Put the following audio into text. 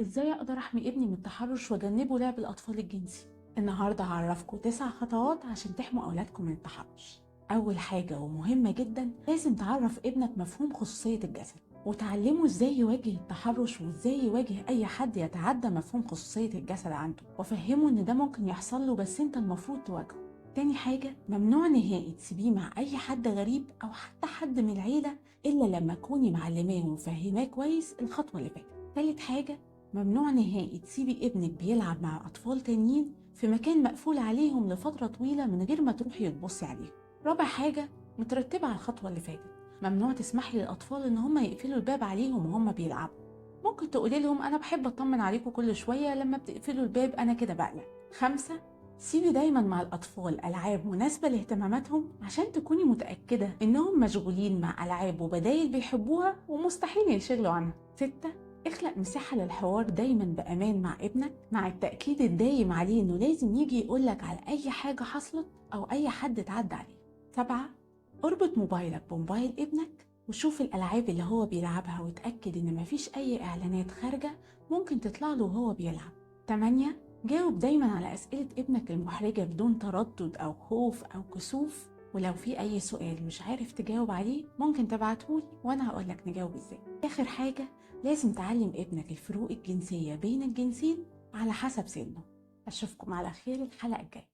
ازاي اقدر احمي ابني من التحرش واجنبه لعب الاطفال الجنسي؟ النهارده هعرفكم 9 خطوات عشان تحموا اولادكم من التحرش. اول حاجه ومهمه جدا، لازم تعرف ابنك مفهوم خصوصيه الجسد وتعلمه ازاي يواجه التحرش وازاي يواجه اي حد يتعدى مفهوم خصوصيه الجسد عنده، وفهمه ان ده ممكن يحصل له بس انت المفروض تواجهه. تاني حاجة، ممنوع نهائي تسيبيه مع أي حد غريب أو حتى حد من العيلة إلا لما تكوني معلماه ومفهماه كويس الخطوة اللي فاتت. تالت حاجة، ممنوع نهائي تسيبي ابنك بيلعب مع أطفال تانيين في مكان مقفول عليهم لفترة طويلة من غير ما تروحي تبصي عليهم. رابع حاجة مترتبة على الخطوة اللي فاتت، ممنوع تسمحي للأطفال إن هم يقفلوا الباب عليهم وهم بيلعبوا. ممكن تقولي لهم أنا بحب أطمن عليكم كل شوية، لما بتقفلوا الباب أنا كده بقلق. خمسة، سيبي دايما مع الأطفال ألعاب مناسبة لاهتماماتهم عشان تكوني متأكدة إنهم مشغولين مع ألعاب وبدايل بيحبوها ومستحيل ينشغلوا عنها. 6، اخلق مساحة للحوار دايما بأمان مع ابنك، مع التأكيد الدايم عليه إنه لازم يجي يقولك على أي حاجة حصلت أو أي حد اتعدى عليه. 7، اربط موبايلك بموبايل ابنك وشوف الألعاب اللي هو بيلعبها وتأكد إن مفيش أي إعلانات خارجة ممكن تطلعله وهو بيلعب. 8، جاوب دايما على أسئلة ابنك المحرجة بدون تردد أو خوف أو كسوف، ولو في أي سؤال مش عارف تجاوب عليه ممكن تبعتهولي وأنا هقولك نجاوب إزاي. آخر حاجة، لازم تعلم ابنك الفروق الجنسية بين الجنسين على حسب سنه. أشوفكم على خير الحلقة الجاية.